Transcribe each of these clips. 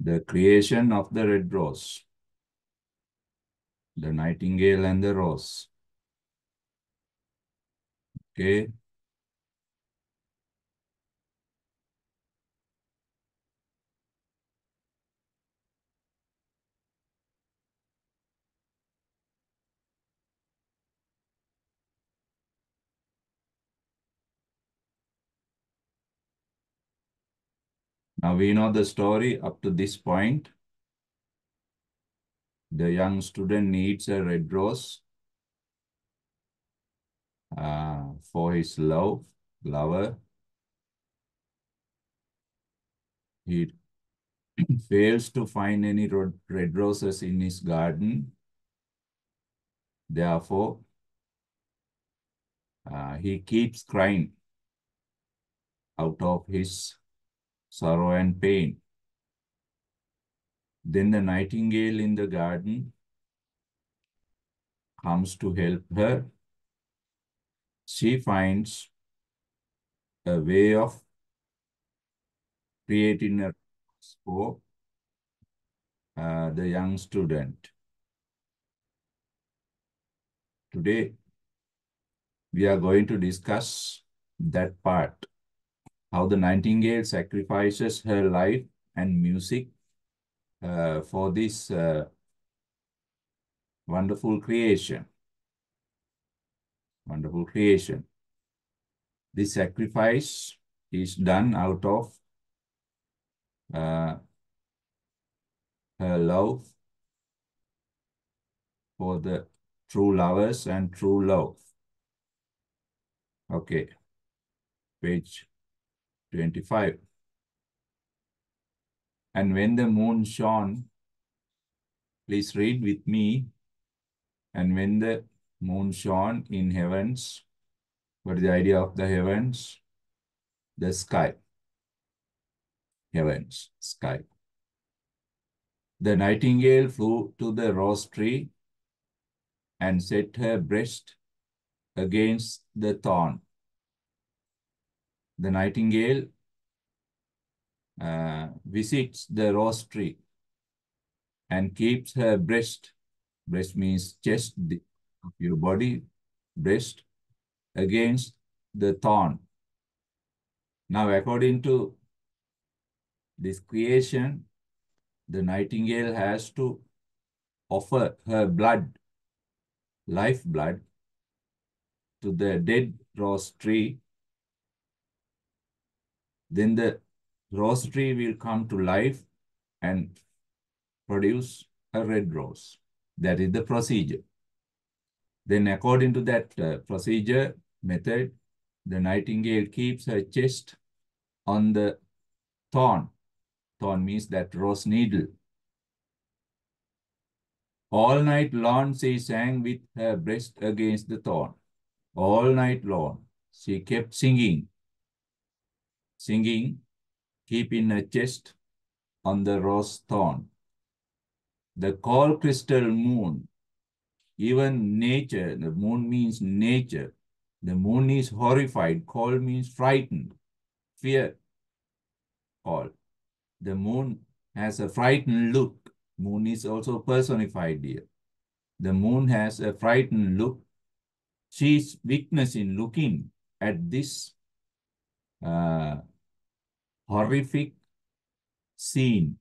The creation of the red rose, the nightingale and the rose. Okay. Now we know the story up to this point. The young student needs a red rose for his lover. He fails to find any red roses in his garden. Therefore, he keeps crying out of his sorrow and pain. Then the nightingale in the garden comes to help her. She finds a way of creating a rose for the young student. Today, we are going to discuss that part, how the nightingale sacrifices her life and music for this wonderful creation. Wonderful creation. This sacrifice is done out of her love for the true lovers and true love. Okay, page 25. And when the moon shone, please read with me. And when the moon shone in heavens, what is the idea of the heavens? The sky. Heavens, sky. The nightingale flew to the rose tree and set her breast against the thorn. The nightingale visits the rose tree and keeps her breast means chest of your body, breast, against the thorn. Now, according to this creation, the nightingale has to offer her blood, life blood, to the dead rose tree. Then the rose tree will come to life and produce a red rose. That is the procedure. Then according to that procedure method, the nightingale keeps her chest on the thorn. Thorn means that rose needle. All night long she sang with her breast against the thorn. All night long she kept singing, keeping her chest on the rose thorn. The cold crystal moon, even nature, the moon means nature. The moon is horrified. Cold means frightened, fear, cold. The moon has a frightened look. Moon is also personified here. The moon has a frightened look. She is witnessing, looking at this horrific scene.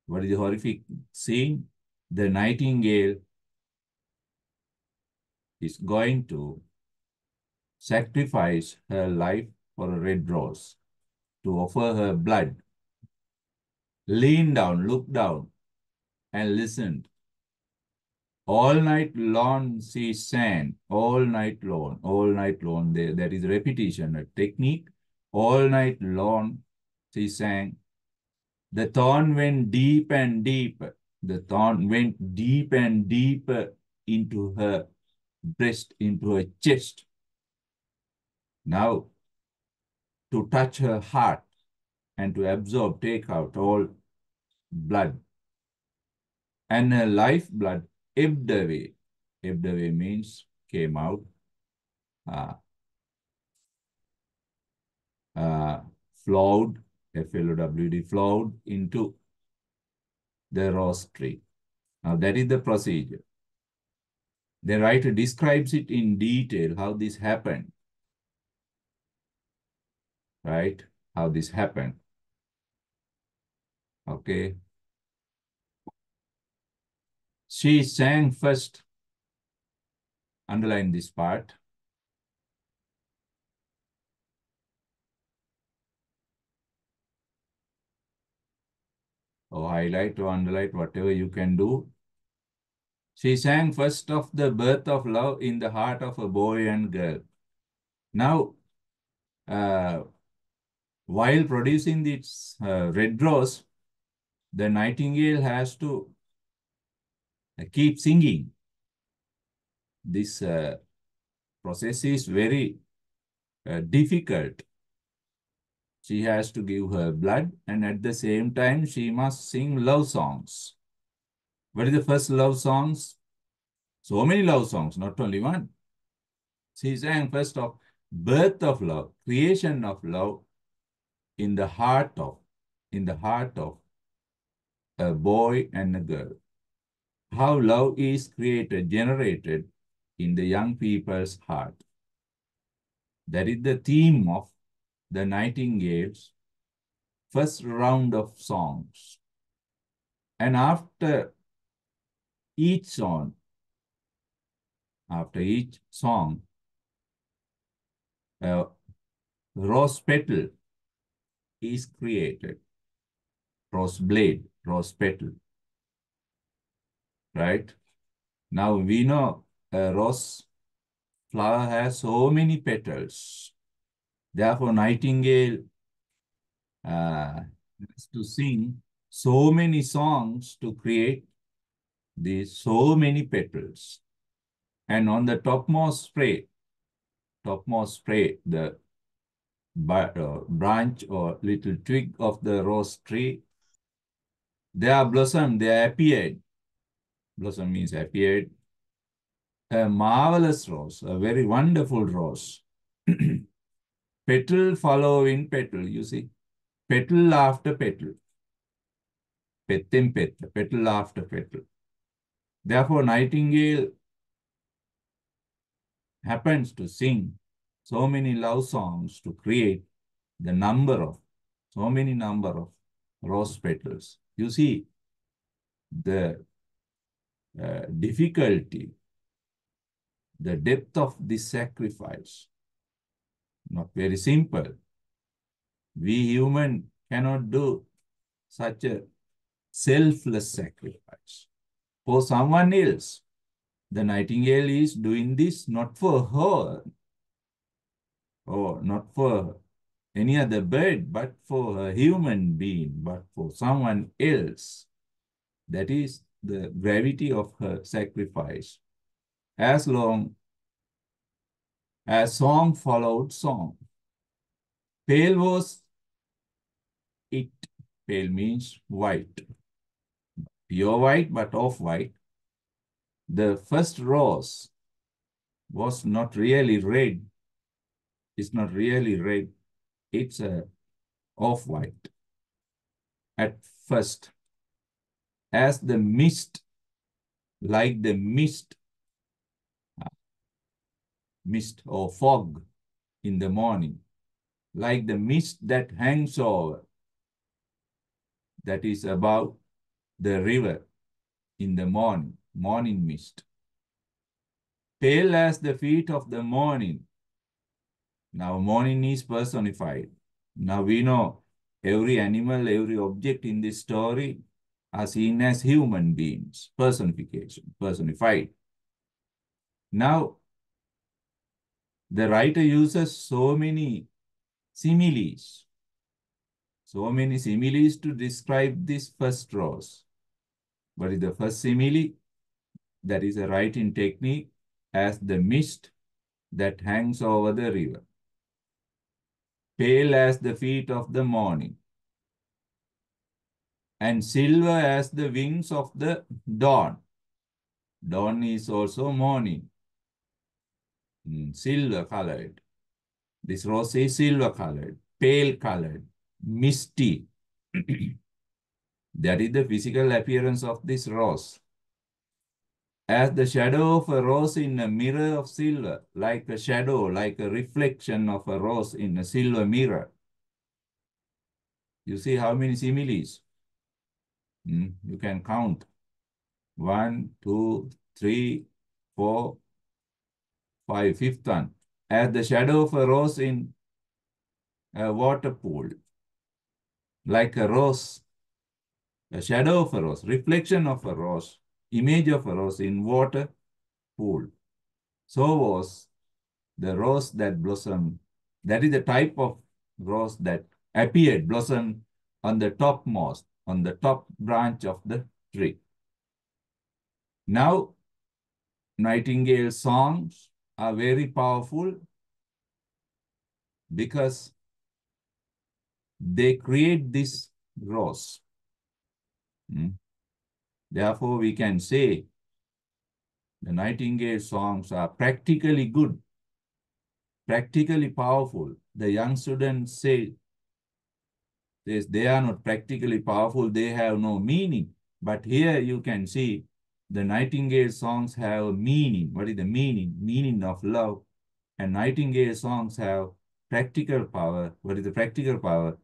What is the horrific scene? The nightingale is going to sacrifice her life for a red rose, to offer her blood. Leaned down, looked down, and listened. All night long she sang, all night long, that is repetition, a technique. All night long she sang. The thorn went deep and deeper. The thorn went deep and deeper into her breast, into her chest. Now, to touch her heart and to absorb, take out all blood. And her lifeblood ebbed away. Ebbed away means came out. Flowed, F-L-O-W-D, flowed into the rose tree. Now that is the procedure. The writer describes it in detail how this happened, right? How this happened. Okay. She sang first, underline this part. Or highlight or underline, whatever you can do. She sang first of the birth of love in the heart of a boy and girl. Now, uh, while producing this red rose, the nightingale has to keep singing. This process is very difficult. She has to give her blood, and at the same time, she must sing love songs. What is the first love songs? So many love songs, not only one. She sang first of birth of love, creation of love in the heart of, a boy and a girl. How love is created, generated in the young people's heart. That is the theme of the Nightingale's first round of songs. And after each song, a rose petal is created. Rose blade, rose petal, right? Now we know a rose flower has so many petals. Therefore, nightingale has to sing so many songs to create these so many petals. And on the topmost spray, the branch or little twig of the rose tree, they are blossomed, they appeared. Blossom means appeared. A marvelous rose, a very wonderful rose. Petal following petal, you see. Petal after petal. Petten petta, petal after petal. Therefore, nightingale happens to sing so many love songs to create the so many number of rose petals. You see the difficulty, the depth of this sacrifice. Not very simple. We human cannot do such a selfless sacrifice for someone else. The nightingale is doing this not for her or not for any other bird, but for a human being, but for someone else. That is the gravity of her sacrifice. As long as song followed song. Pale was it. Pale means white. Pure white, but off-white. The first rose was not really red. It's not really red. It's off-white. At first, as the mist, like the mist or fog in the morning, like the mist that hangs over, that is above the river in the morning mist. Pale as the feet of the morning. Now, morning is personified. Now, we know every animal, every object in this story are seen as human beings, personification, personified. Now, the writer uses so many similes to describe this first rose. What is the first simile? That is a writing technique as the mist that hangs over the river. Pale as the feet of the morning, and silver as the wings of the dawn. Dawn is also morning. Silver colored. This rose is silver colored, pale colored, misty. That is the physical appearance of this rose. As the shadow of a rose in a mirror of silver, like a shadow, like a reflection of a rose in a silver mirror. You see how many similes? You can count. 1, 2, 3, 4, 5, fifth one. As the shadow of a rose in a water pool, like a rose, a shadow of a rose, reflection of a rose, image of a rose in water pool. So was the rose that blossomed. That is the type of rose that appeared, blossomed on the topmost, on the top branch of the tree. Now, Nightingale songs are very powerful because they create this rose. Therefore, we can say the Nightingale songs are practically good, practically powerful. The young students say they are not practically powerful, they have no meaning. But here you can see the Nightingale songs have a meaning. What is the meaning? Meaning of love. And Nightingale songs have practical power. What is the practical power?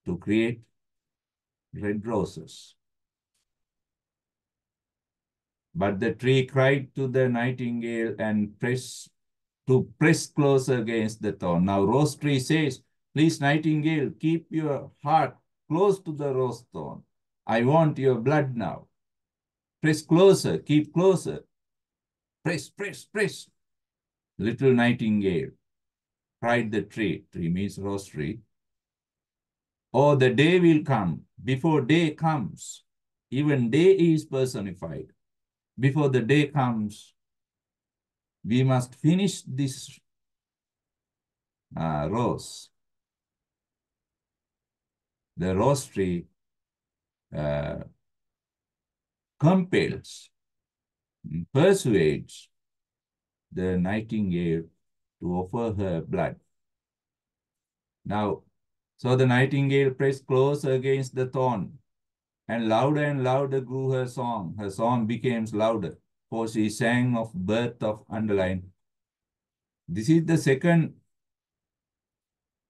To create red roses. But the tree cried to the nightingale and press closer against the thorn. Now rose tree says, please nightingale, keep your heart close to the rose thorn. I want your blood now. Press closer, keep closer. Press, press, press. Little nightingale, cried the tree. Tree means rose tree. Oh, the day will come. Before day comes, even day is personified. Before the day comes, we must finish this rose. The rose tree uh, compels, persuades the nightingale to offer her blood. Now, so the nightingale pressed close against the thorn, and louder grew her song. Her song became louder, for she sang of birth of underline. This is the second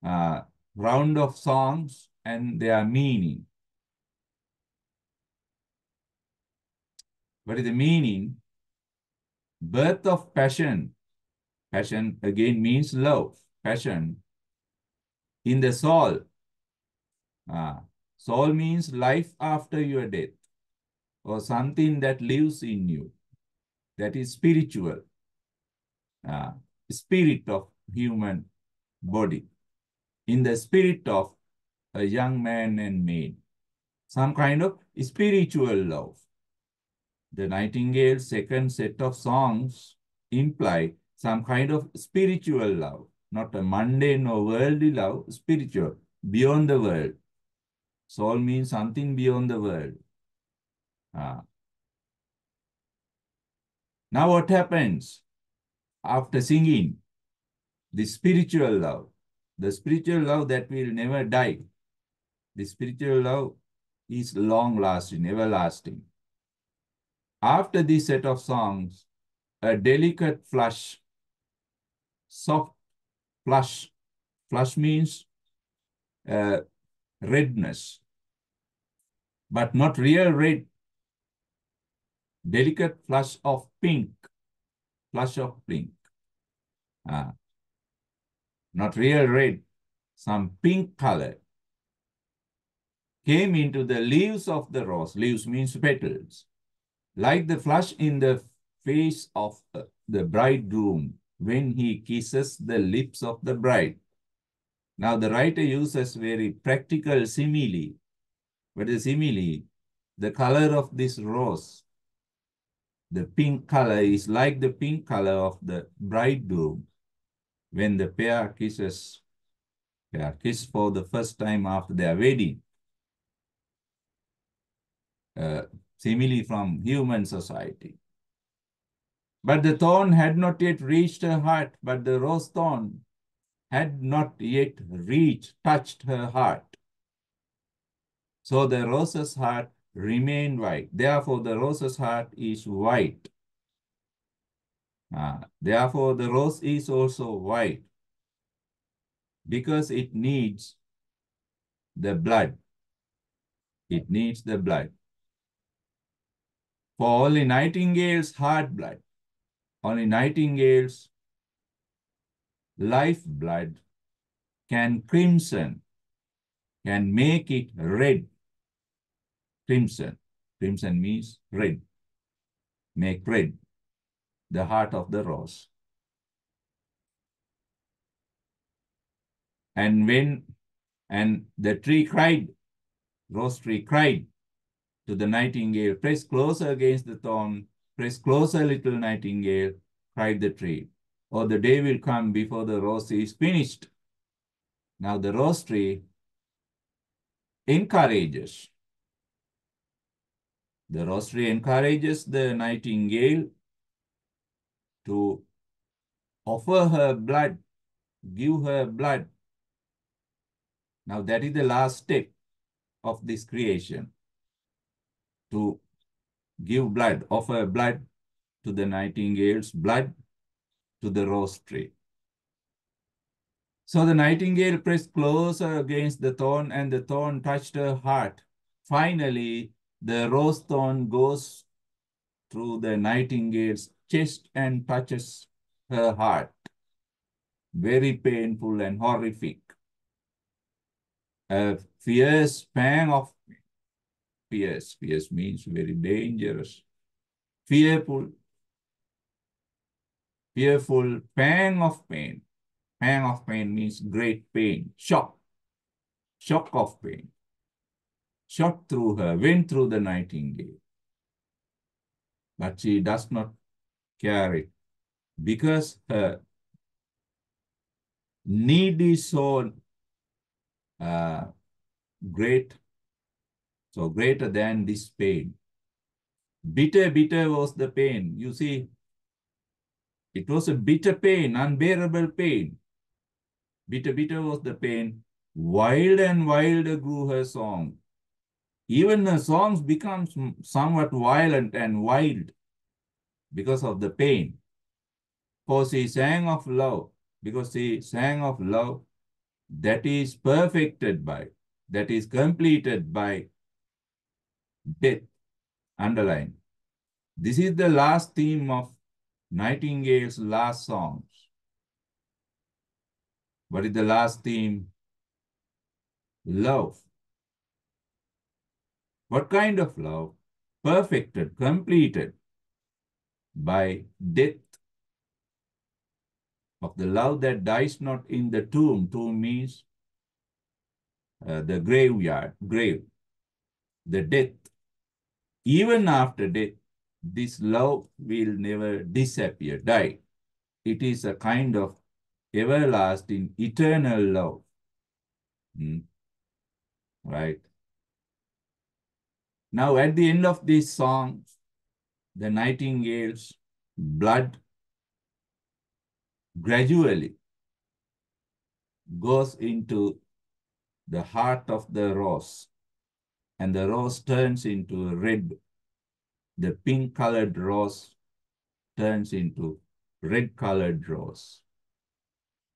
round of songs and their meaning. What is the meaning? Birth of passion. Passion again means love. Passion in the soul. Soul means life after your death, or something that lives in you. That is spiritual. Spirit of human body. In the spirit of a young man and maid. Some kind of spiritual love. The Nightingale's second set of songs imply some kind of spiritual love, not a mundane or worldly love, spiritual, beyond the world. Soul means something beyond the world. Now what happens after singing? The spiritual love that will never die. The spiritual love is long-lasting, everlasting. After this set of songs, a delicate flush, soft flush. Flush means redness, but not real red. Delicate flush of pink. Flush of pink. Not real red. Some pink color came into the leaves of the rose. Leaves means petals. Like the flush in the face of the bridegroom when he kisses the lips of the bride. Now the writer uses very practical simile. What is simile? The color of this rose, the pink color, is like the pink color of the bridegroom when the pair kisses. They are kissed for the first time after their wedding. Simile from human society. But the thorn had not yet reached her heart, but the rose thorn had not yet touched her heart. So the rose's heart remain white. Therefore, the rose's heart is white. Therefore, the rose is also white because it needs the blood. It needs the blood. For only nightingale's heart blood, only nightingale's life blood can crimson, can make it red. Crimson. Crimson means red. Make red the heart of the rose. And the tree cried, rose tree cried to the nightingale, press closer against the thorn, press closer, little nightingale, cried the tree. Or the day will come before the rose is finished. Now the rose tree encourages. The rose tree encourages the nightingale to offer her blood, give her blood. Now that is the last step of this creation, to give blood, offer blood to the nightingale's blood to the rose tree. So the nightingale pressed closer against the thorn, and the thorn touched her heart. Finally, the rose thorn goes through the nightingale's chest and touches her heart. Very painful and horrific. A fierce pang of fierce. Fierce means very dangerous. Fearful pang of pain. Pang of pain means great pain. Shock. Shock of pain. Shot through her, went through the nightingale. But she does not care it because her need is so great, so greater than this pain. Bitter, bitter was the pain. You see, it was a bitter pain, unbearable pain. Bitter, bitter was the pain. Wild and wilder grew her song. Even her songs become somewhat violent and wild because of the pain. For she sang of love, because she sang of love that is perfected by, that is completed by death. Underline. This is the last theme of Nightingale's last songs. What is the last theme? Love. What kind of love? Perfected, completed by death, of the love that dies not in the tomb. Tomb means the graveyard, grave, the death. Even after death, this love will never disappear, die. It is a kind of everlasting, eternal love. Right? Now, at the end of this song, the nightingale's blood gradually goes into the heart of the rose, and the rose turns into red. The pink-colored rose turns into red-colored rose.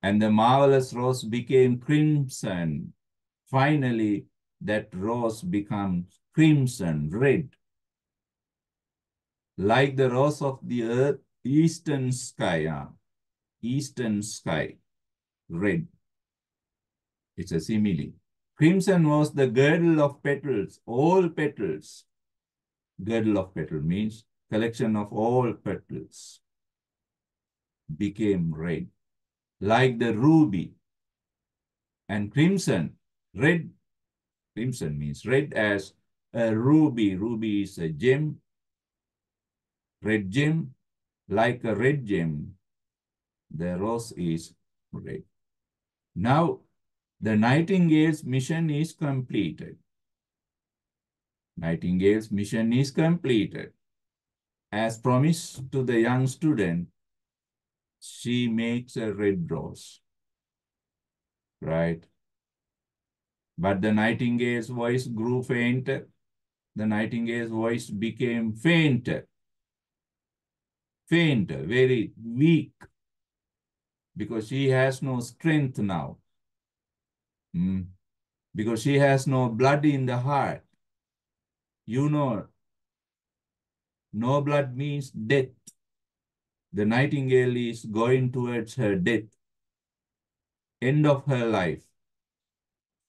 And the marvelous rose became crimson. Finally, that rose becomes crimson, red. Like the rose of the earth, eastern sky, red. It's a simile. Crimson was the girdle of petals, all petals. Girdle of petal means collection of all petals became red, like the ruby. And crimson, red, crimson means red as a ruby. Ruby is a gem, red gem, like a red gem. The rose is red. Now, the nightingale's mission is completed. Nightingale's mission is completed. As promised to the young student, she makes a red rose, right? But the nightingale's voice grew fainter The nightingale's voice became fainter, fainter, very weak, because she has no strength now. Because she has no blood in the heart. You know, no blood means death. The nightingale is going towards her death, end of her life.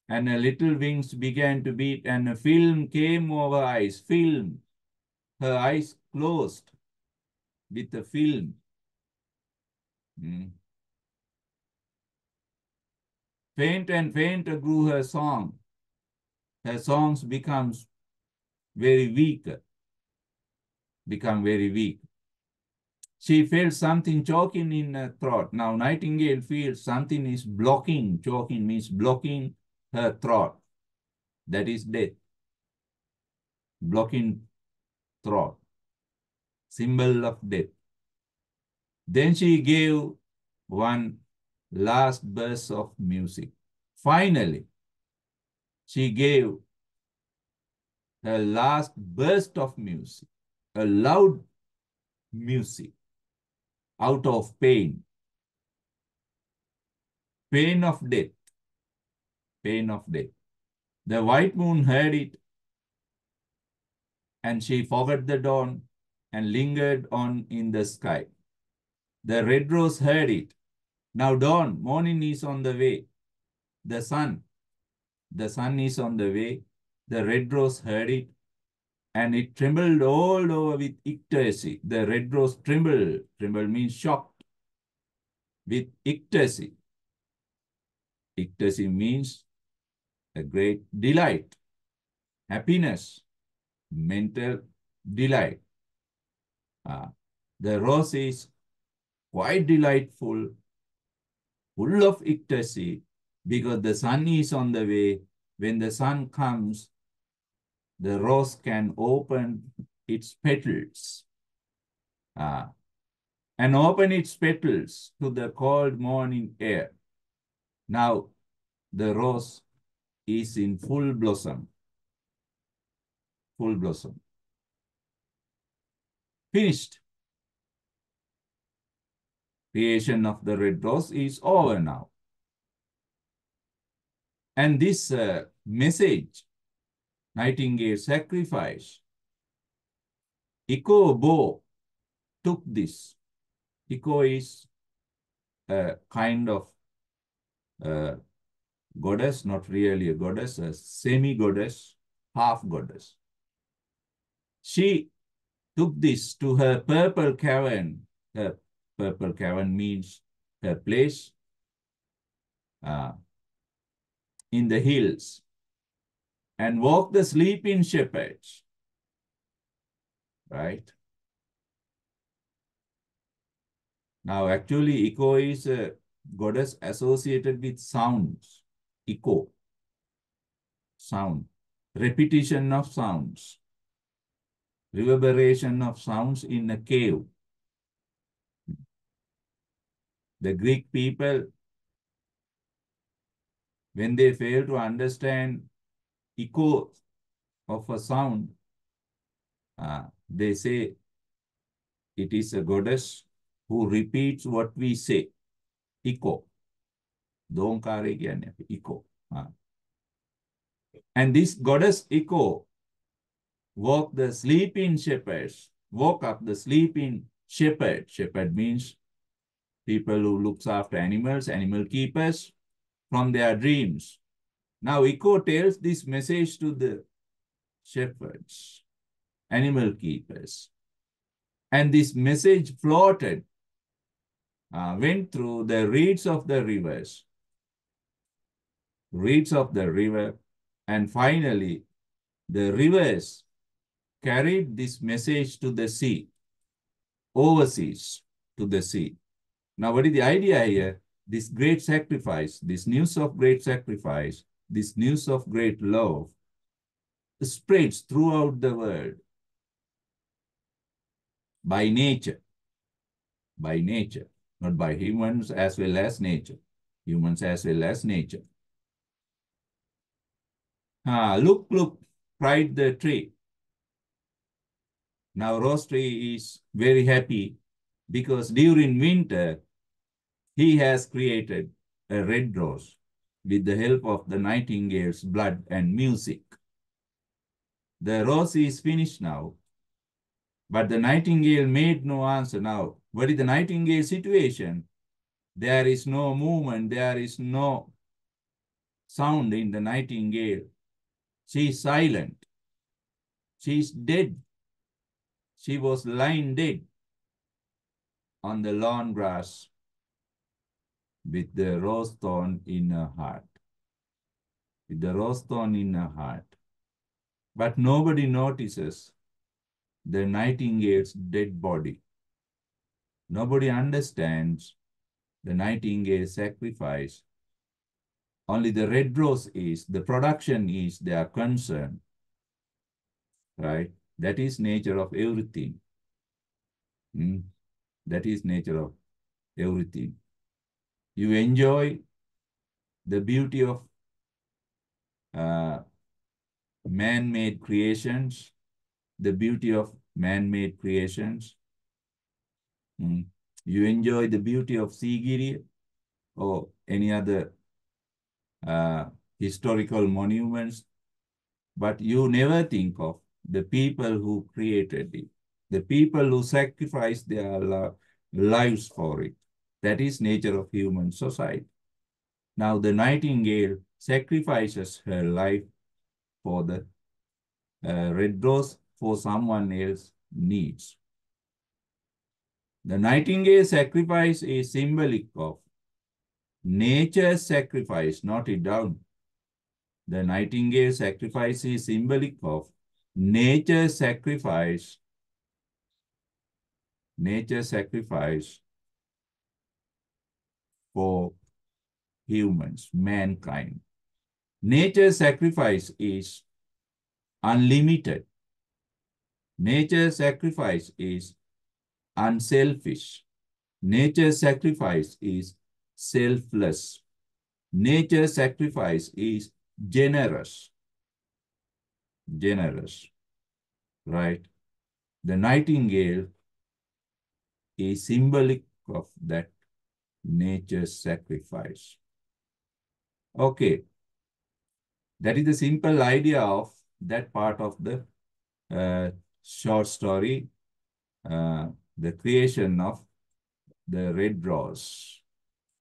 And her little wings began to beat, and a film came over her eyes. Film. Her eyes closed with a film. Faint and fainter grew her song. Her songs become very weak. She felt something choking in her throat. Now, nightingale feels something is blocking. Choking means blocking her throat. That is death. Blocking throat. Symbol of death. Then she gave one last burst of music. Finally, she gave her last burst of music, a loud music, out of pain. Pain of death. Pain of death. The white moon heard it, and she forgot the dawn and lingered on in the sky. The red rose heard it. Now dawn, morning is on the way. The sun is on the way. The red rose heard it, and it trembled all over with ecstasy. The red rose trembled. Trembled means shocked. With ecstasy. Ecstasy means a great delight, happiness, mental delight. The rose is quite delightful, full of ecstasy, because the sun is on the way. When the sun comes, the rose can open its petals and open its petals to the cold morning air. Now, the rose is in full blossom. Full blossom. Finished. Creation of the red rose is over now. And this message, nightingale sacrifice, Echo Bo took this. Echo is a kind of goddess, not really a goddess, a semi-goddess, half-goddess. She took this to her purple cavern. Her purple cavern means her place in the hills, and woke the sleeping shepherds. Right? Now, actually, echo is a goddess associated with sounds. Echo. Sound. Repetition of sounds. Reverberation of sounds in a cave. The Greek people, when they fail to understand echo of a sound, they say it is a goddess who repeats what we say. Echo. Donkare kyanne echo. And this goddess echo woke the sleeping shepherds, woke up the sleeping shepherd. Shepherd means people who looks after animals, animal keepers, from their dreams. Now echo tells this message to the shepherds, animal keepers. And this message floated, went through the reeds of the rivers, and finally the rivers carried this message to the sea, overseas to the sea. Now, what is the idea here? This great sacrifice, this news of great sacrifice, this news of great love spreads throughout the world by nature, not by humans as well as nature, humans as well as nature. Look, cried the tree. Now Rose Tree is very happy because during winter, he has created a red rose with the help of the nightingale's blood and music. The rose is finished now, but the nightingale made no answer. Now, what is the nightingale situation? There is no movement, there is no sound in the nightingale. She is silent. She is dead. She was lying dead on the lawn grass with the rose thorn in her heart. With the rose thorn in her heart. But nobody notices the nightingale's dead body. Nobody understands the nightingale's sacrifice. Only the red rose is, the production is their concern, right? That is nature of everything. That is nature of everything. You enjoy the beauty of man-made creations, the beauty of man-made creations. You enjoy the beauty of Sigiri or any other historical monuments, but you never think of the people who created it, the people who sacrificed their lives for it. That is nature of human society. Now the nightingale sacrifices her life for the red rose for someone else's needs. The nightingale sacrifice is symbolic of nature's sacrifice, not it down. The nightingale sacrifice is symbolic of nature's sacrifice for humans, mankind. Nature's sacrifice is unlimited. Nature's sacrifice is unselfish. Nature's sacrifice is selfless. Nature's sacrifice is generous. Generous, right? The nightingale is symbolic of that nature's sacrifice. Okay, that is the simple idea of that part of the short story, the creation of the red rose.